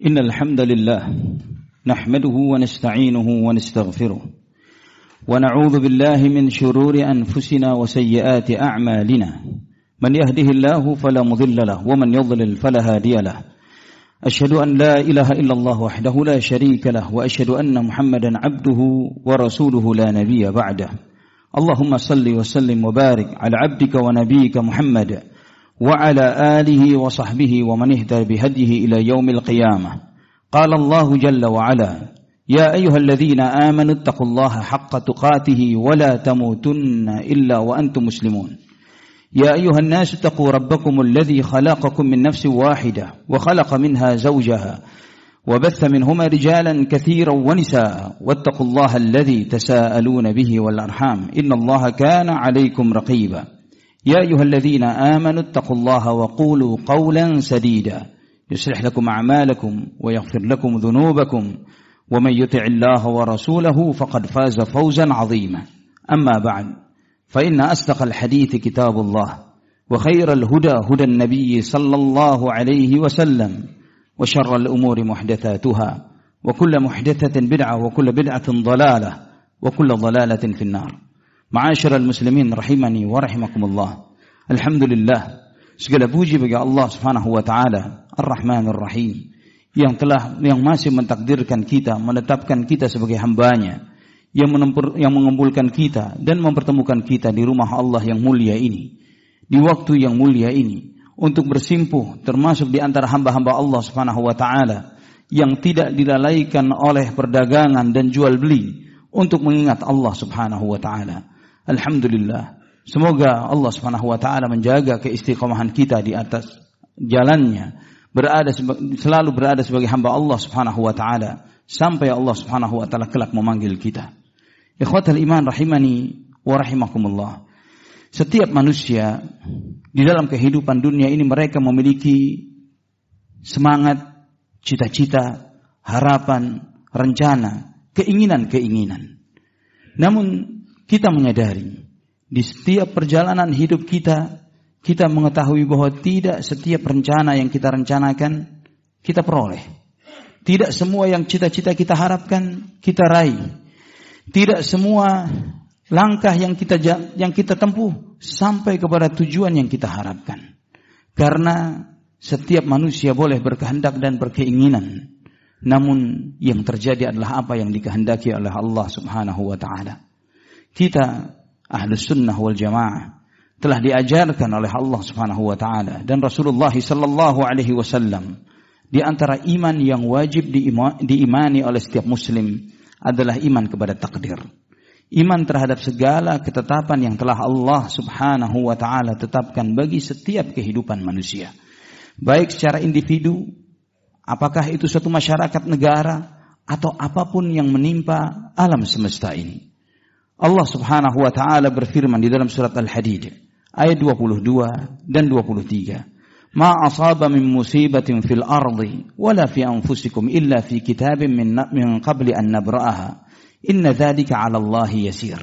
إن الحمد لله نحمده ونستعينه ونستغفره ونعوذ بالله من شرور أنفسنا وسيئات أعمالنا من يهده الله فلا مضل له ومن يضلل فلا هادي له أشهد أن لا إله إلا الله وحده لا شريك له وأشهد أن محمدا عبده ورسوله لا نبي بعده اللهم صل وسلم وبارك على عبدك ونبيك محمد وعلى آله وصحبه ومن اهتدى بهديه إلى يوم القيامة قال الله جل وعلا يا أيها الذين آمنوا اتقوا الله حق تقاته ولا تموتن إلا وأنتم مسلمون يا أيها الناس اتقوا ربكم الذي خلقكم من نفس واحدة وخلق منها زوجها وبث منهما رجالا كثيرا ونساء واتقوا الله الذي تساءلون به والأرحام إن الله كان عليكم رقيبا يا أيها الذين آمنوا اتقوا الله وقولوا قولا سديدا يصلح لكم أعمالكم ويغفر لكم ذنوبكم ومن يطع الله ورسوله فقد فاز فوزا عظيما أما بعد فإن أصدق الحديث كتاب الله وخير الهدى هدى النبي صلى الله عليه وسلم وشر الأمور محدثاتها وكل محدثة بدعة وكل بدعة ضلالة وكل ضلالة في النار. Ma'asyiral muslimin rahimani wa rahimakumullah. Alhamdulillah, segala puji bagi Allah Subhanahu wa taala, Ar-Rahmanir Rahim, yang masih mentakdirkan kita, menetapkan kita sebagai hamba-Nya, yang mengumpulkan kita dan mempertemukan kita di rumah Allah yang mulia ini, di waktu yang mulia ini, untuk bersimpuh termasuk di antara hamba-hamba Allah Subhanahu wa taala yang tidak dilalaikan oleh perdagangan dan jual beli untuk mengingat Allah Subhanahu wa taala. Alhamdulillah, semoga Allah Subhanahu wa taala menjaga keistiqomahan kita di atas jalannya, selalu berada sebagai hamba Allah Subhanahu wa taala sampai Allah Subhanahu wa taala kelak memanggil kita. Ikhwatal iman rahimani wa rahimakumullah. Setiap manusia di dalam kehidupan dunia ini mereka memiliki semangat, cita-cita, harapan, rencana, keinginan-keinginan. Namun kita menyadari di setiap perjalanan hidup kita mengetahui bahwa tidak setiap rencana yang kita rencanakan kita peroleh. Tidak semua yang cita-cita kita harapkan kita raih. Tidak semua langkah yang kita tempuh sampai kepada tujuan yang kita harapkan. Karena setiap manusia boleh berkehendak dan berkeinginan, namun yang terjadi adalah apa yang dikehendaki oleh Allah Subhanahu wa taala. Kita Ahlus Sunnah wal Jamaah telah diajarkan oleh Allah Subhanahu wa taala dan Rasulullah sallallahu alaihi wasallam, di antara iman yang wajib diimani oleh setiap muslim adalah iman kepada takdir. Iman terhadap segala ketetapan yang telah Allah Subhanahu wa taala tetapkan bagi setiap kehidupan manusia. Baik secara individu, apakah itu suatu masyarakat, negara, atau apapun yang menimpa alam semesta ini. Allah Subhanahu wa taala berfirman di dalam surat Al-Hadid ayat 22 dan 23. Ma asaba min musibatin fil ardi wala fi anfusikum illa fi kitabin min qabli an nabra'aha inna dzalika 'ala Allah yasir.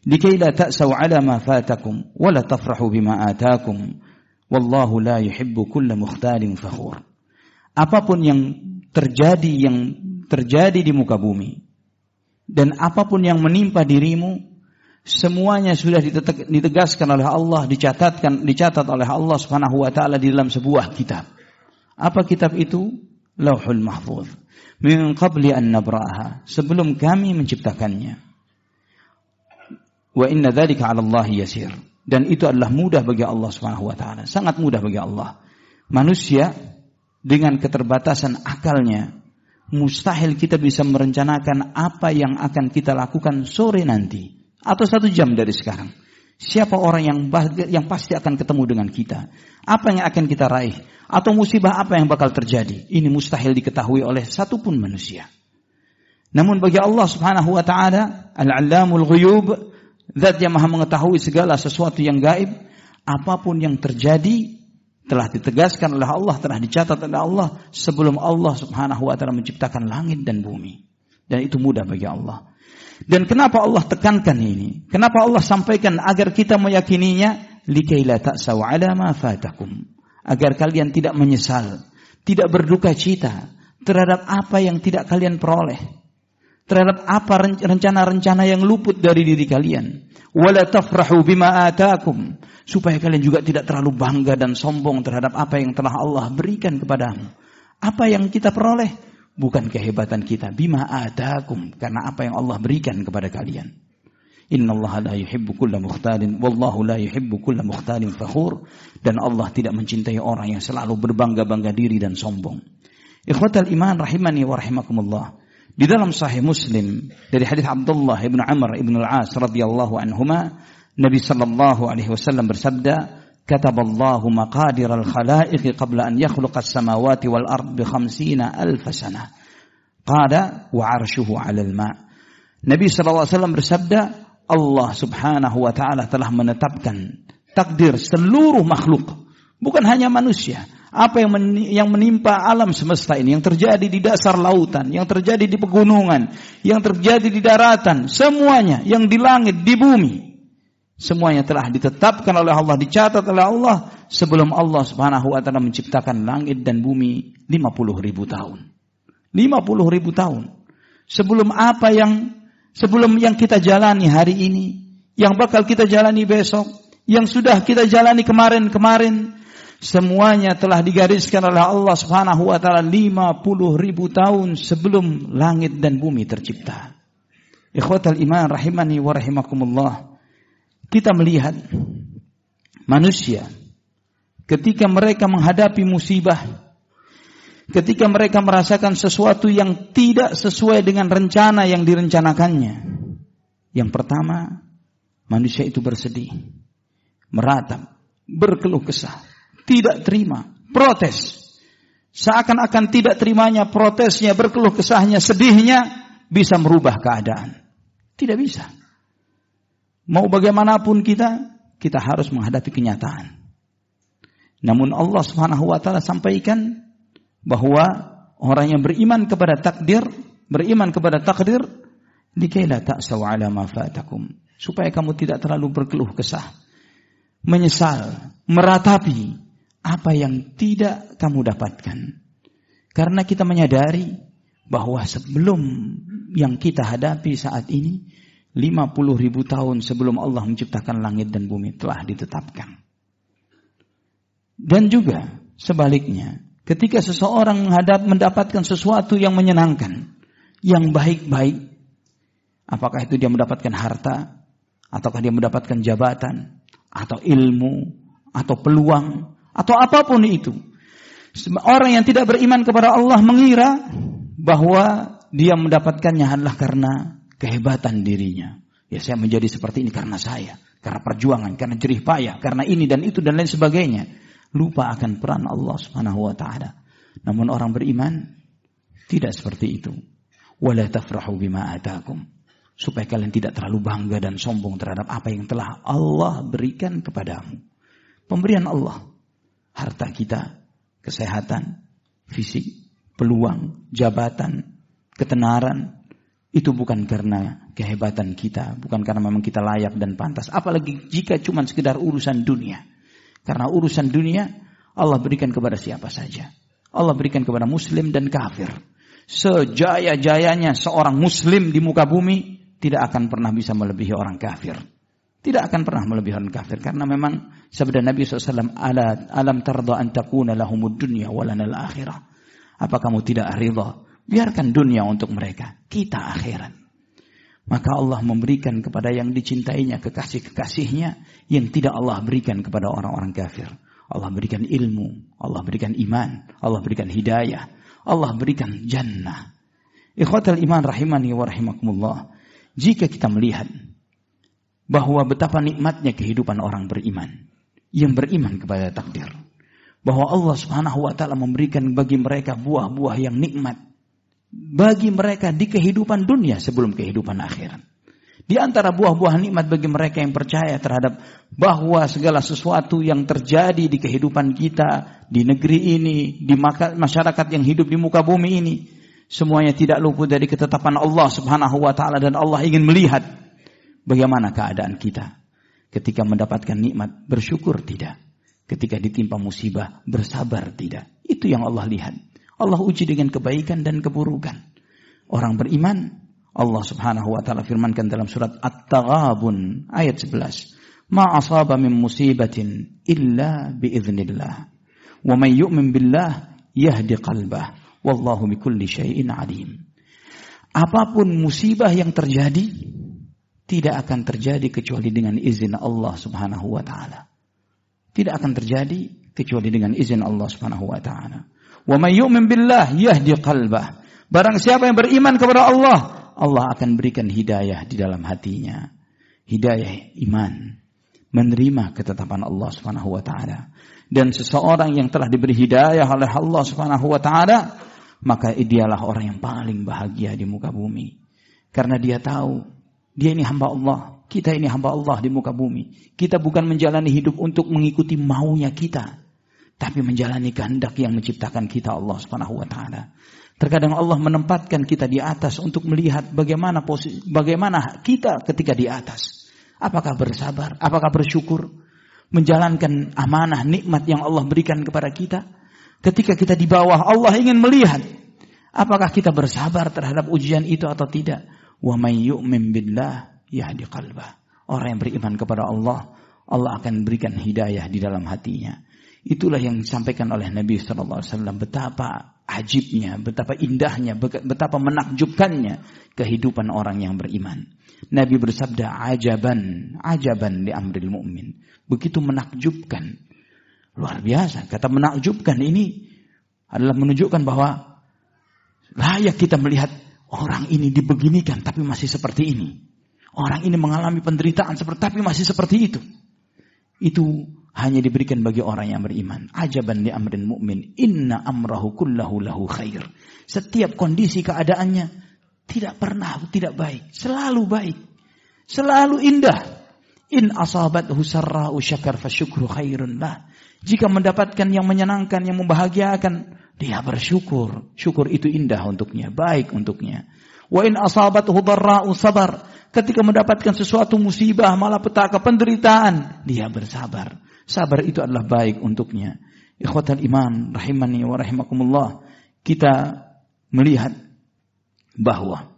Likay la ta'saw 'ala ma fatakum wala tafrahu bima atakum wallahu la yuhibbu kulla mukhtalin fakhur. Apapun yang terjadi di muka bumi dan apapun yang menimpa dirimu, semuanya sudah ditegaskan oleh Allah, dicatat oleh Allah Subhanahu wa taala di dalam sebuah kitab. Apa kitab itu? Lauhul Mahfuz. Min qabli an nabra'aha, sebelum kami menciptakannya. Wa inna dzalika 'ala Allah yasir. Dan itu adalah mudah bagi Allah Subhanahu wa taala, sangat mudah bagi Allah. Manusia dengan keterbatasan akalnya mustahil kita bisa merencanakan apa yang akan kita lakukan sore nanti atau 1 jam dari sekarang. Siapa orang yang pasti akan ketemu dengan kita? Apa yang akan kita raih? Atau musibah apa yang bakal terjadi? Ini mustahil diketahui oleh satupun manusia. Namun bagi Allah Subhanahu wa taala, Al-'Allamul Ghuyub, zat yang Maha mengetahui segala sesuatu yang gaib, apapun yang terjadi telah ditegaskan oleh Allah, telah dicatat oleh Allah sebelum Allah Subhanahu wa taala menciptakan langit dan bumi. Dan itu mudah bagi Allah. Dan kenapa Allah tekankan ini? Kenapa Allah sampaikan agar kita meyakininya? Likay la ta'saw 'ala ma fatakum. Agar kalian tidak menyesal, tidak berduka cita terhadap apa yang tidak kalian peroleh, terhadap apa rencana-rencana yang luput dari diri kalian. Wala tafrahu bima atakum, supaya kalian juga tidak terlalu bangga dan sombong terhadap apa yang telah Allah berikan kepadamu. Apa yang kita peroleh bukan kehebatan kita, bima atakum, karena apa yang Allah berikan kepada kalian. Innallaha la yuhibbu kulla mukhtalin wallahu la yuhibbu kulla mukhtalin fakhur, dan Allah tidak mencintai orang yang selalu berbangga-bangga diri dan sombong. Ikhwatal iman rahimani wa rahimakumullah. Di dalam Sahih Muslim dari hadis Abdullah ibn Amr ibn al-As radhiyallahu anhuma, Nabi sallallahu alaihi wasallam bersabda, "Kataballahu maqadir al-khalaiq qabla an yakhluqa as-samawati wal ard bi 50,000 sanah." Qala wa 'arshuhu 'ala al-ma'. Nabi sallallahu alaihi wasallam bersabda, Allah Subhanahu wa taala telah menetapkan takdir seluruh makhluk, bukan hanya manusia. Apa yang menimpa alam semesta ini, yang terjadi di dasar lautan, yang terjadi di pegunungan, yang terjadi di daratan, semuanya, yang di langit, di bumi, semuanya telah ditetapkan oleh Allah, dicatat oleh Allah sebelum Allah Subhanahu wa taala menciptakan langit dan bumi 50.000 tahun. 50.000 tahun. Sebelum yang kita jalani hari ini, yang bakal kita jalani besok, yang sudah kita jalani kemarin-kemarin, semuanya telah digariskan oleh Allah Subhanahu wa taala 50.000 tahun sebelum langit dan bumi tercipta. Ikhwatal iman rahimani wa rahimakumullah. Kita melihat manusia ketika mereka menghadapi musibah, ketika mereka merasakan sesuatu yang tidak sesuai dengan rencana yang direncanakannya. Yang pertama, manusia itu bersedih, meratap, berkeluh kesah, tidak terima, protes. Seakan-akan tidak terimanya, protesnya, berkeluh kesahnya, sedihnya bisa merubah keadaan. Tidak bisa. Mau bagaimanapun kita harus menghadapi kenyataan. Namun Allah Subhanahu wa taala sampaikan bahwa orang yang beriman kepada takdir, likaila ta'saw 'ala ma fatakum, supaya kamu tidak terlalu berkeluh kesah, menyesal, meratapi apa yang tidak kamu dapatkan. Karena kita menyadari bahwa sebelum yang kita hadapi saat ini, 50.000 tahun sebelum Allah menciptakan langit dan bumi telah ditetapkan. Dan juga sebaliknya, ketika seseorang mendapatkan sesuatu yang menyenangkan, yang baik-baik, apakah itu dia mendapatkan harta, ataukah dia mendapatkan jabatan, atau ilmu, atau peluang, atau apapun itu. Orang yang tidak beriman kepada Allah mengira bahwa dia mendapatkannya adalah karena kehebatan dirinya. Ya, saya menjadi seperti ini karena saya, karena perjuangan, karena jerih payah, karena ini dan itu dan lain sebagainya. Lupa akan peran Allah Subhanahu wa taala. Namun orang beriman tidak seperti itu. Wala tafrahu bima atakum, supaya kalian tidak terlalu bangga dan sombong terhadap apa yang telah Allah berikan kepadamu. Pemberian Allah, harta kita, kesehatan, fisik, peluang, jabatan, ketenaran, itu bukan karena kehebatan kita, bukan karena memang kita layak dan pantas. Apalagi jika cuma sekedar urusan dunia. Karena urusan dunia Allah berikan kepada siapa saja. Allah berikan kepada muslim dan kafir. Sejaya-jayanya seorang muslim di muka bumi tidak akan pernah bisa melebihi orang kafir. Tidak akan pernah melebihi orang kafir. Karena memang sabda Nabi SAW, alam tarda an takuna lahumud dunya walanal akhirah. Apa kamu tidak ridha? Biarkan dunia untuk mereka, kita akhirat. Maka Allah memberikan kepada yang dicintainya, kekasih-kekasihnya, yang tidak Allah berikan kepada orang-orang kafir. Allah berikan ilmu, Allah berikan iman, Allah berikan hidayah, Allah berikan jannah. Ikhwatal iman rahimani wa rahimakumullah. Jika kita melihat bahwa betapa nikmatnya kehidupan orang beriman, yang beriman kepada takdir, bahwa Allah Subhanahu wa taala memberikan bagi mereka buah-buah yang nikmat bagi mereka di kehidupan dunia sebelum kehidupan akhirat. Di antara buah-buah nikmat bagi mereka yang percaya terhadap bahwa segala sesuatu yang terjadi di kehidupan kita, di negeri ini, di masyarakat yang hidup di muka bumi ini, semuanya tidak luput dari ketetapan Allah Subhanahu wa taala, dan Allah ingin melihat bagaimana keadaan kita ketika mendapatkan nikmat, bersyukur tidak, ketika ditimpa musibah bersabar tidak. Itu yang Allah lihat. Allah uji dengan kebaikan dan keburukan. Orang beriman, Allah subhanahu wa ta'ala firmankan dalam surat At-Taghabun ayat 11. Ma asaba min musibatin illa biiznillah. Wa man yu'min billah yahdi qalbah. Wallahu bikulli syai'in alim. Apapun musibah yang terjadi, tidak akan terjadi kecuali dengan izin Allah subhanahu wa ta'ala. Tidak akan terjadi kecuali dengan izin Allah subhanahu wa ta'ala. Wa man yu'min billah yahdi qalbah. Barang siapa yang beriman kepada Allah, Allah akan berikan hidayah di dalam hatinya. Hidayah iman. Menerima ketetapan Allah subhanahu wa ta'ala. Dan seseorang yang telah diberi hidayah oleh Allah subhanahu wa ta'ala, maka dialah orang yang paling bahagia di muka bumi. Karena dia tahu, dia ini hamba Allah. Kita ini hamba Allah di muka bumi. Kita bukan menjalani hidup untuk mengikuti maunya kita, tapi menjalani kehendak yang menciptakan kita, Allah subhanahu wa ta'ala. Terkadang Allah menempatkan kita di atas untuk melihat bagaimana kita ketika di atas. Apakah bersabar? Apakah bersyukur? Menjalankan amanah nikmat yang Allah berikan kepada kita. Ketika kita di bawah, Allah ingin melihat apakah kita bersabar terhadap ujian itu atau tidak. Wa may yu'min billah yahdi qalbah. Orang yang beriman kepada Allah, Allah akan berikan hidayah di dalam hatinya. Itulah yang disampaikan oleh Nabi sallallahu alaihi wasallam, betapa ajibnya, betapa indahnya, betapa menakjubkannya kehidupan orang yang beriman. Nabi bersabda, ajaban li amril mu'min. Begitu menakjubkan. Luar biasa. Kata menakjubkan ini adalah menunjukkan bahwa layak kita melihat orang ini dibeginikan tapi masih seperti ini. Orang ini mengalami penderitaan tapi masih seperti itu. Itu hanya diberikan bagi orang yang beriman. Ajaban li amril mu'min. Inna amrahu kullahu lahu khair. Setiap kondisi keadaannya tidak pernah tidak baik, selalu baik, selalu indah. In asabathu sarra'u syakar fasyukru khairun lah. Jika mendapatkan yang menyenangkan, yang membahagiakan, dia bersyukur. Syukur itu indah untuknya, baik untuknya. Wa in asabathu dharra'u sabar. Ketika mendapatkan sesuatu musibah, malapetaka, penderitaan, dia bersabar. Sabar itu adalah baik untuknya. Ikhwatal iman rahimani wa rahimakumullah. Kita melihat bahwa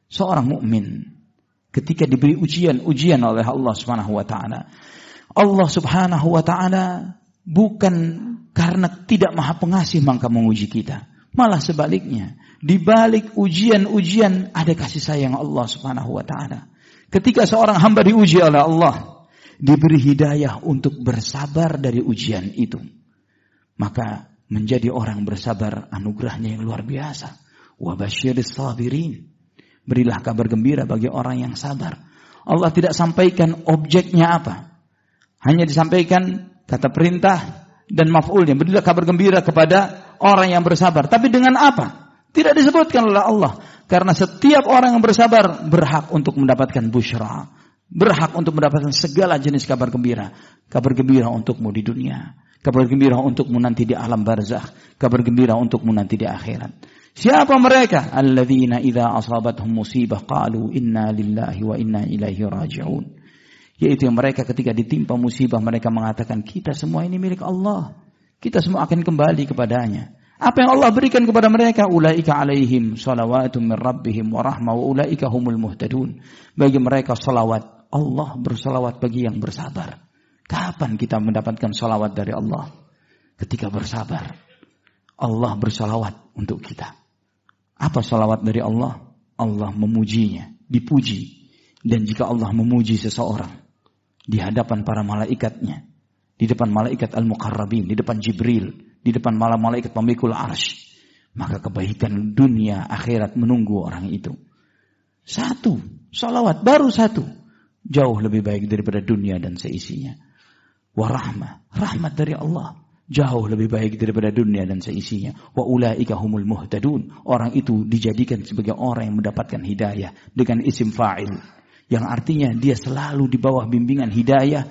seorang mukmin ketika diberi ujian oleh Allah Subhanahu wa taala, Allah Subhanahu wa taala bukan karena tidak Maha Pengasih maka menguji kita, malah sebaliknya, di balik ujian-ujian ada kasih sayang Allah Subhanahu wa taala. Ketika seorang hamba diuji oleh Allah, diberi hidayah untuk bersabar dari ujian itu, maka menjadi orang bersabar anugerahnya yang luar biasa. Wa basyiris sabirin. Berilah kabar gembira bagi orang yang sabar. Allah tidak sampaikan objeknya apa. Hanya disampaikan kata perintah dan maf'ulnya. Berilah kabar gembira kepada orang yang bersabar. Tapi dengan apa? Tidak disebutkan oleh Allah. Karena setiap orang yang bersabar berhak untuk mendapatkan busyra. Berhak untuk mendapatkan segala jenis kabar gembira. Kabar gembira untukmu di dunia. Kabar gembira untukmu nanti di alam barzakh. Kabar gembira untukmu nanti di akhirat. Siapa mereka? Alladzina idza asabatuhum musibah qalu inna lillahi wa inna ilaihi raji'un. Yaitu yang mereka ketika ditimpa musibah mereka mengatakan kita semua ini milik Allah. Kita semua akan kembali kepadanya. Apa yang Allah berikan kepada mereka? Ulaika alaihim salawatun min rabbihim wa rahmah wa ulaika humul muhtadun. Bagi mereka salawat. Allah bersalawat bagi yang bersabar. Kapan kita mendapatkan salawat dari Allah? Ketika bersabar. Allah bersalawat untuk kita. Apa salawat dari Allah? Allah memujinya, dipuji. Dan jika Allah memuji seseorang di hadapan para malaikatnya, di depan malaikat al-muqarrabin, di depan Jibril, di depan malaikat pemikul arsy, maka kebaikan dunia akhirat menunggu orang itu. Satu, salawat baru satu, jauh lebih baik daripada dunia dan seisinya. Warahmah, rahmat dari Allah, jauh lebih baik daripada dunia dan seisinya. Wa ulaika humul muhtadun. Orang itu dijadikan sebagai orang yang mendapatkan hidayah dengan isim fa'il, yang artinya dia selalu di bawah bimbingan hidayah,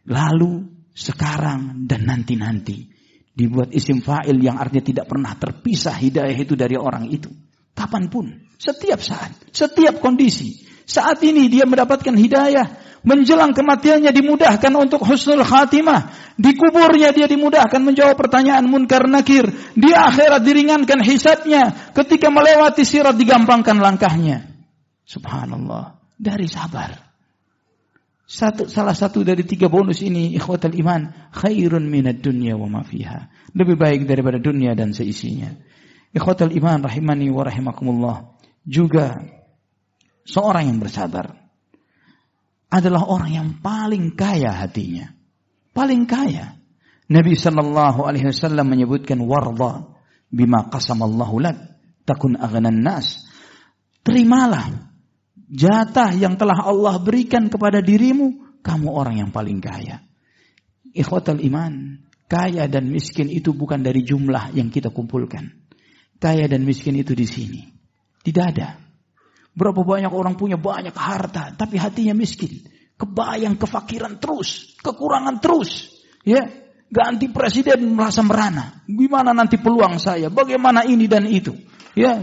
lalu, sekarang, dan nanti-nanti. Dibuat isim fa'il yang artinya tidak pernah terpisah hidayah itu dari orang itu. Kapanpun, setiap saat, setiap kondisi. Saat ini dia mendapatkan hidayah, menjelang kematiannya dimudahkan untuk husnul khatimah, di kuburnya dia dimudahkan menjawab pertanyaan munkar nakir, di akhirat diringankan hisabnya, ketika melewati sirat digampangkan langkahnya. Subhanallah, dari sabar. Salah satu dari 3 bonus ini, ikhwatal iman, khairun minad dunya wa ma fiha. Lebih baik daripada dunia dan seisinya. Ikhwatal iman rahimani wa rahimakumullah. Juga seorang yang bersabar adalah orang yang paling kaya hatinya. Paling kaya. Nabi sallallahu alaihi wasallam menyebutkan warda bima qasamallahu lak takun aghnan nas. Terimalah jatah yang telah Allah berikan kepada dirimu, kamu orang yang paling kaya. Ikhwatal iman, kaya dan miskin itu bukan dari jumlah yang kita kumpulkan. Kaya dan miskin itu di sini. Tidak ada. Berapa banyak orang punya banyak harta, tapi hatinya miskin. Kebayang kefakiran terus, kekurangan terus. Ya, ganti presiden merasa merana. Gimana nanti peluang saya? Bagaimana ini dan itu? Ya,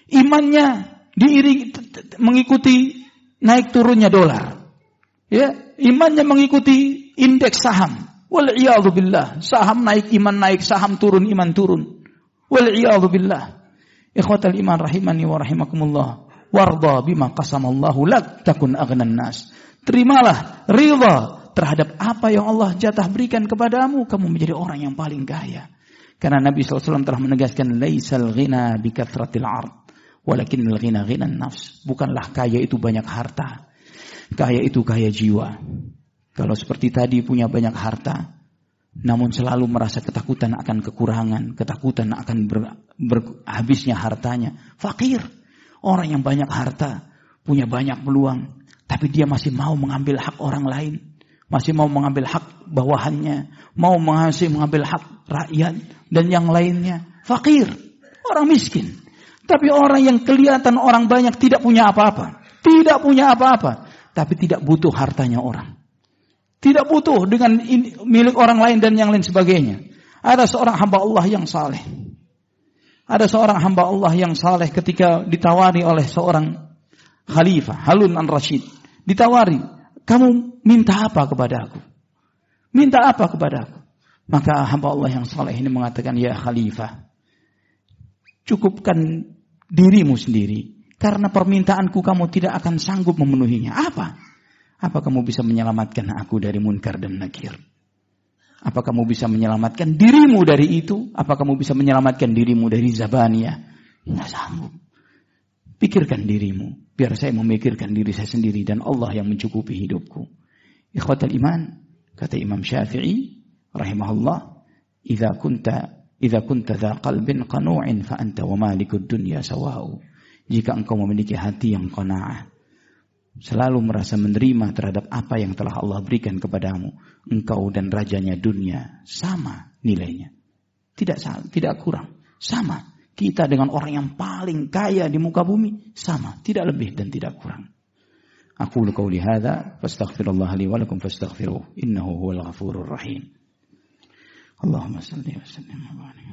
imannya diiringi mengikuti naik turunnya dolar. Ya, imannya mengikuti indeks saham. Wal iyadzu billah. Saham naik, iman naik, saham turun, iman turun. Wal iyadzu billah. Ikhwatal iman rahimani wa rahimakumullah. Warda bima qasamallahu lak takun aghnan nas. Terimalah ridha terhadap apa yang Allah jatah berikan kepadamu, kamu menjadi orang yang paling kaya. Karena Nabi SAW telah menegaskan laisal ghina bi kathratil 'ard, walakinnal ghina ghinan nafs. Bukanlah kaya itu banyak harta. Kaya itu kaya jiwa. Kalau seperti tadi punya banyak harta, namun selalu merasa ketakutan akan kekurangan, ketakutan akan habisnya hartanya. Fakir. Orang yang banyak harta, punya banyak peluang, tapi dia masih mau mengambil hak orang lain. Masih mau mengambil hak bawahannya. Mau mengambil hak rakyat dan yang lainnya. Fakir. Orang miskin. Tapi orang yang kelihatan orang banyak tidak punya apa-apa. Tidak punya apa-apa. Tapi tidak butuh hartanya orang. Tidak butuh dengan milik orang lain dan yang lain sebagainya. Ada seorang hamba Allah yang saleh. Ada seorang hamba Allah yang saleh ketika ditawari oleh seorang khalifah, Harun ar-Rasyid. Ditawari, kamu minta apa kepada aku? Minta apa kepada aku? Maka hamba Allah yang saleh ini mengatakan, ya khalifah, cukupkan dirimu sendiri. Karena permintaanku kamu tidak akan sanggup memenuhinya. Apa? Apa kamu bisa menyelamatkan aku dari munkar dan nakir? Apa kamu bisa menyelamatkan dirimu dari itu? Apa kamu bisa menyelamatkan dirimu dari zabaniyah? Tidak sanggup. Pikirkan dirimu. Biar saya memikirkan diri saya sendiri dan Allah yang mencukupi hidupku. Ikhwatal iman, kata Imam Syafi'i rahimahullah, idza kunta dha qalbin qanu'in fa anta wa malikud dunya sawa'u. Jika engkau memiliki hati yang qanaah, selalu merasa menerima terhadap apa yang telah Allah berikan kepadamu, engkau dan rajanya dunia sama nilainya. Tidak kurang. Sama. Kita dengan orang yang paling kaya di muka bumi sama, tidak lebih dan tidak kurang. Aqulu qouli hadza fastaghfirullah li wa lakum fastaghfiruh innahu huwal ghafurur rahim. Allahumma shalli wa sallim wa barik.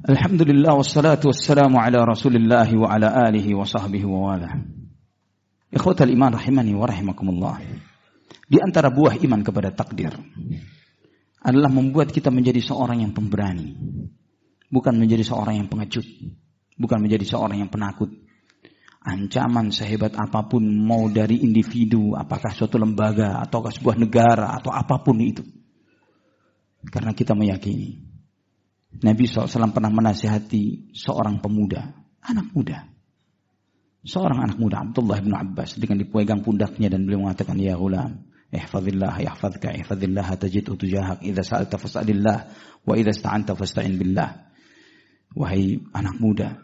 Alhamdulillah wassalatu wassalamu ala Rasulillah wa ala alihi wa sahbihi wa wala. Ikhwatal iman rahimani wa rahimakumullah. Di antara buah iman kepada takdir adalah membuat kita menjadi seorang yang pemberani, bukan menjadi seorang yang pengecut, bukan menjadi seorang yang penakut. Ancaman sehebat apapun, mau dari individu, apakah suatu lembaga ataukah sebuah negara atau apapun itu, karena kita meyakini Nabi SAW pernah menasihati seorang pemuda, anak muda. Seorang anak muda, Abdullah bin Abbas, dengan dipegang pundaknya dan beliau mengatakan, ya ghulam, ihfazillah yahfazka, ihfazillah tajidhu tujahak, idza sa'alta fas'alillah, wa idza ista'anta fasta'in billah. Wahai anak muda,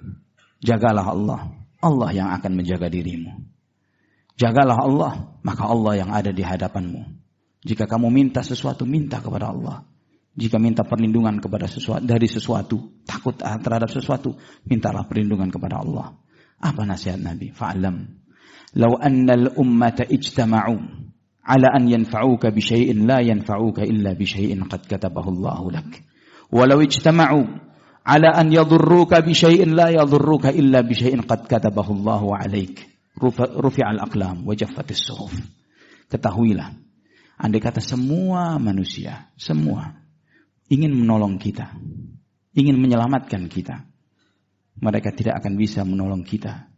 jagalah Allah, Allah yang akan menjaga dirimu. Jagalah Allah, maka Allah yang ada di hadapanmu. Jika kamu minta sesuatu, minta kepada Allah. Jika minta perlindungan kepada dari sesuatu, takut terhadap sesuatu, mintalah perlindungan kepada Allah. Apa nasihat Nabi? Fa'lam law anna al-ummata ijtama'u ala an yanfa'uka bi syai'in la yanfa'uka illa bi syai'in qad katabahu Allahu lak. Walau ijtama'u ala an yadhurruka bi syai'in la yadhurruka illa bi syai'in qad katabahu Allahu 'alaik. Rufi'al aqlam wa jaffatis suhuf. Ketahuilah, andai kata semua manusia, semua ingin menolong kita, ingin menyelamatkan kita, mereka tidak akan bisa menolong kita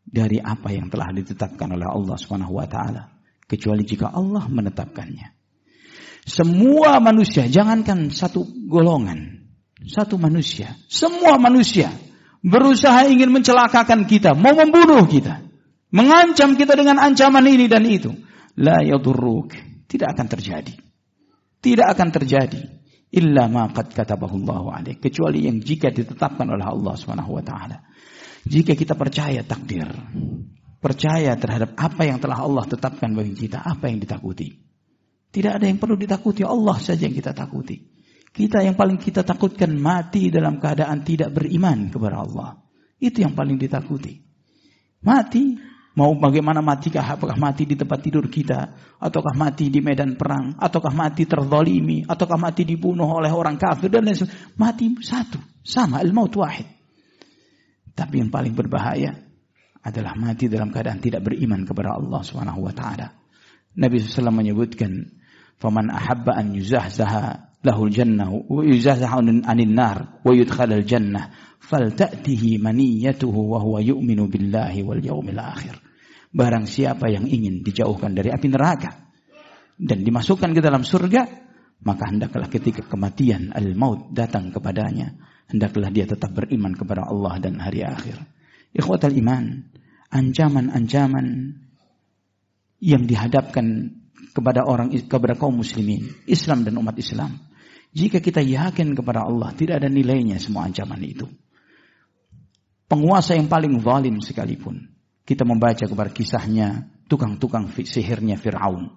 dari apa yang telah ditetapkan oleh Allah Subhanahu wa taala, kecuali jika Allah menetapkannya. Semua manusia, jangankan satu golongan, satu manusia, semua manusia berusaha ingin mencelakakan kita, mau membunuh kita, mengancam kita dengan ancaman ini dan itu. La yadurruk, tidak akan terjadi. Tidak akan terjadi illa ma qad katabahu Allahu 'alaik, kecuali yang jika ditetapkan oleh Allah Subhanahu wa taala. Jika kita percaya takdir, percaya terhadap apa yang telah Allah tetapkan bagi kita, apa yang ditakuti? Tidak ada yang perlu ditakuti, Allah saja yang kita takuti. Kita yang paling kita takutkan mati dalam keadaan tidak beriman kepada Allah. Itu yang paling ditakuti. Mati, mau bagaimana matikah? Apakah mati di tempat tidur kita? Ataukah mati di medan perang? Ataukah mati terzalimi? Ataukah mati dibunuh oleh orang kafir? Dan lain sebagainya. Mati satu, sama, al-maut wahid. Tapi yang paling berbahaya adalah mati dalam keadaan tidak beriman kepada Allah Subhanahu wa taala. Nabi SAW menyebutkan, "Faman ahabba an yuzahzaha lahul jannah wa yuzahzaha 'anil nar wa yudkhalal jannah falta'tihi maniyatuhu wa huwa yu'minu billahi wal yawmil akhir." Barang siapa yang ingin dijauhkan dari api neraka dan dimasukkan ke dalam surga, maka hendaklah ketika kematian al-maut datang kepadanya, hendaklah dia tetap beriman kepada Allah dan hari akhir. Ikhwatal iman, ancaman-ancaman yang dihadapkan kepada kaum muslimin, Islam dan umat Islam. Jika kita yakin kepada Allah, tidak ada nilainya semua ancaman itu. Penguasa yang paling zalim sekalipun, kita membaca kepada kisahnya tukang-tukang sihirnya Fir'aun.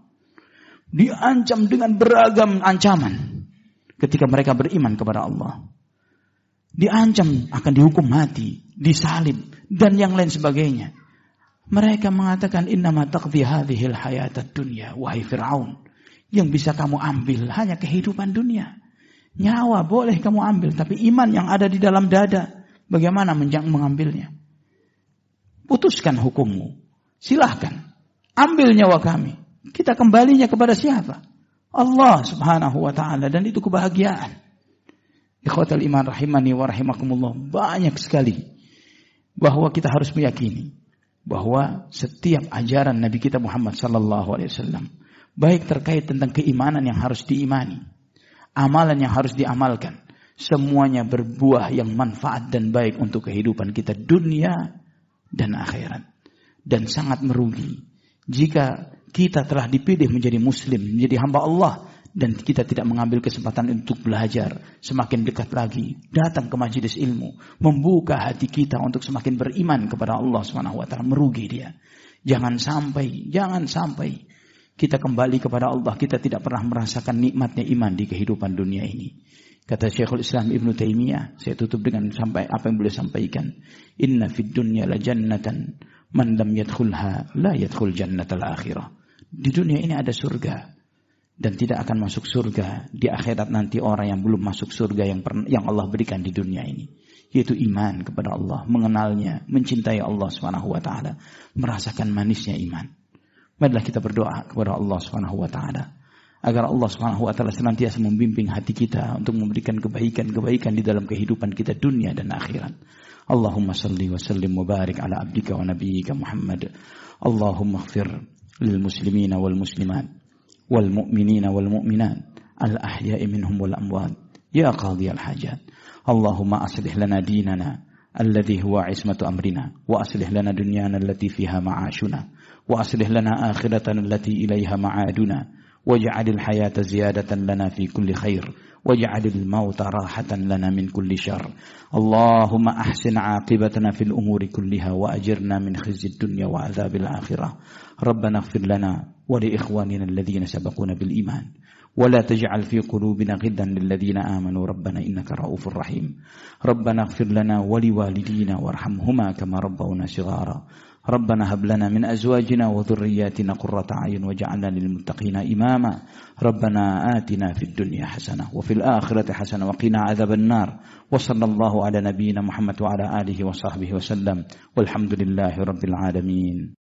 Diancam dengan beragam ancaman ketika mereka beriman kepada Allah. Diancam akan dihukum mati, disalib, dan yang lain sebagainya. Mereka mengatakan, innama taqdi hadhil hayatad dunya, wahai Fir'aun, yang bisa kamu ambil hanya kehidupan dunia. Nyawa boleh kamu ambil, tapi iman yang ada di dalam dada, bagaimana mengambilnya? Putuskan hukummu, silahkan, ambil nyawa kami. Kita kembalinya kepada siapa? Allah Subhanahu wa ta'ala, dan itu kebahagiaan. Ikhwatal iman rahimani wa rahimakumullah, banyak sekali bahwa kita harus meyakini bahwa setiap ajaran Nabi kita Muhammad sallallahu alaihi wasallam, baik terkait tentang keimanan yang harus diimani, amalan yang harus diamalkan, semuanya berbuah yang manfaat dan baik untuk kehidupan kita dunia dan akhirat. Dan sangat merugi jika kita telah dipilih menjadi muslim, menjadi hamba Allah, dan kita tidak mengambil kesempatan untuk belajar semakin dekat lagi, datang ke majelis ilmu, membuka hati kita untuk semakin beriman kepada Allah Subhanahu wa taala. Merugi dia. Jangan sampai kita kembali kepada Allah, kita tidak pernah merasakan nikmatnya iman di kehidupan dunia ini. Kata Syekhul Islam Ibnu Taimiyah, saya tutup dengan sampai apa yang beliau sampaikan, inna fid dunya la jannatan man lam yadkhulha la yadkhul jannatal akhirah. Di dunia ini ada surga, dan tidak akan masuk surga di akhirat nanti orang yang belum masuk surga yang Allah berikan di dunia ini, yaitu iman kepada Allah, mengenalnya, mencintai Allah Subhanahu wa taala, merasakan manisnya iman. Marilah kita berdoa kepada Allah Subhanahu wa taala agar Allah Subhanahu wa taala senantiasa membimbing hati kita untuk memberikan kebaikan-kebaikan di dalam kehidupan kita dunia dan akhirat. Allahumma salli wa sallim wa barik ala abdika wa nabiyyika Muhammad. Allahumma ighfir lil muslimina wal muslimat والمؤمنين والمؤمنات الأحياء منهم والأموات يا قاضي الحاجات. اللهم أصلح لنا ديننا الذي هو عصمة أمرنا، وأصلح لنا دنيانا التي فيها معاشنا، وأصلح لنا آخرتنا التي إليها معادنا، واجعل الحياة زيادة لنا في كل خير، واجعل الموت راحة لنا من كل شر. اللهم أحسن عاقبتنا في الأمور كلها وأجرنا من خزي الدنيا وعذاب الآخرة. ربنا اغفر لنا ولإخواننا الذين سبقونا بالإيمان، ولا تجعل في قلوبنا غلا للذين آمنوا ربنا إنك رؤوف رحيم. ربنا اغفر لنا ولوالدينا وارحمهما كما ربونا صغارا. ربنا هب لنا من أزواجنا وذرياتنا قرة أعين واجعلنا للمتقين إماما ربنا آتنا في الدنيا حسنة وفي الآخرة حسنة وقنا عذاب النار وصلى الله على نبينا محمد وعلى آله وصحبه وسلم والحمد لله رب العالمين.